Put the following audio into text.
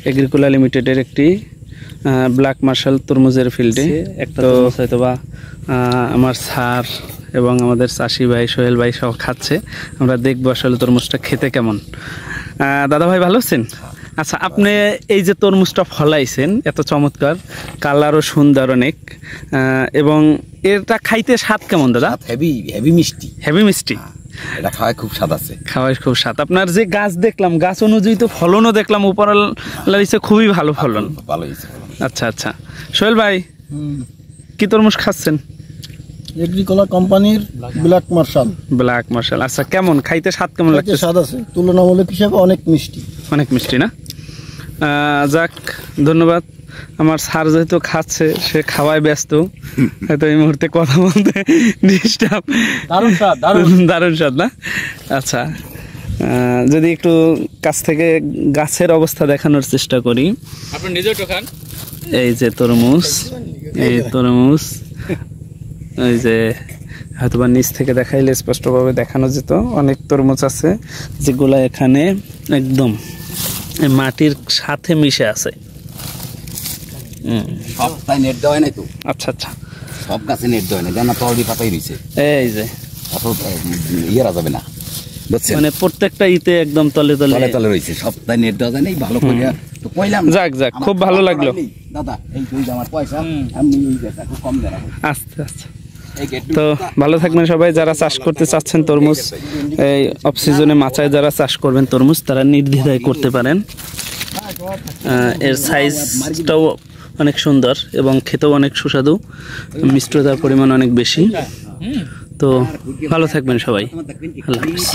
Agricola লিমিটেডের একটি black martial তরমুজের ফিল্ডে একটা তরমুজ হয়তোবা আমার স্যার এবং আমাদের চাষি ভাই সোহেল ভাই সব খাচ্ছে। আমরা দেখবো আসলে তরমুজটা খেতে কেমন। দাদা ভাই ভালো আছেন? আচ্ছা, আপনি এই যে তরমুজটা ফলাইছেন এত চমৎকার, কালারও সুন্দর অনেক, এবং এটা খাইতে স্বাদ কেমন দাদা? হেভি মিষ্টি। হেভি মিষ্টি, এটা খাওয়ায় খুব স্বাদ আছে। খাওয়ায় খুব স্বাদ। আপনার যে গাছ দেখলাম, গাছ অনুযায়ী তো ফলনও দেখলাম উপরওয়ালা দিচ্ছে খুবই ভালো ফলন। ভালো হয়েছে। আচ্ছা আচ্ছা, সোহেল ভাই কি তরমুজ খাচ্ছেন? এগ্রিকোলা কোম্পানির ব্ল্যাক মার্শাল। ব্ল্যাক মার্শাল, আচ্ছা কেমন খাইতে স্বাদ কেমন লাগছে? স্বাদ আছে, তুলনামূলক হিসাবে অনেক মিষ্টি। অনেক মিষ্টি না? যাক, ধন্যবাদ। আমার স্যার যেহেতু খাচ্ছে, সে খাওয়ায় ব্যস্ত, হয়তো এই মুহূর্তে কথা বলতে ডিস্টার্ব। দারুণ স্বাদ না? আচ্ছা, যদি একটু কাছ থেকে গাছের অবস্থা দেখানোর চেষ্টা করি। আপনি নিজেও তো খান। এই যে তরমুজ, এই তরমুজ, এই যে হয়তোবা নিচ থেকে দেখাইলে স্পষ্টভাবে দেখানো যেত। অনেক তরমুজ আছে যেগুলা এখানে একদম মাটির সাথে মিশে আছে। সব তাই নেট দেওয়া নাই তো। আচ্ছা আচ্ছা, সব গাছে নেট দেওয়া নাই, জানা তলদি পাতাই রয়েছে। এই যে অত ইয়েরা যাবে না, বুঝছেন? মানে প্রত্যেকটা ইতে একদম তলে তলে তলে তলে রয়েছে, সব তাই নেট দেওয়া যায় নাই। ভালো করে তো কইলাম। যাক যাক, খুব ভালো লাগলো দাদা। এই তুই আমার পয়সা আমি এই গেছে খুব কম দেনা। আচ্ছা আচ্ছা, তো ভালো থাকবেন সবাই। যারা চাষ করতে চাচ্ছেন তরমুজ, এই অফ সিজনে মাচায় যারা চাষ করবেন তরমুজ, তারা নির্দ্বিধায় করতে পারেন। এর সাইজটাও অনেক সুন্দর এবং খেতেও অনেক সুস্বাদু, মিষ্টতার পরিমাণ অনেক বেশি। তো ভালো থাকবেন সবাই, আল্লাহ হাফেজ।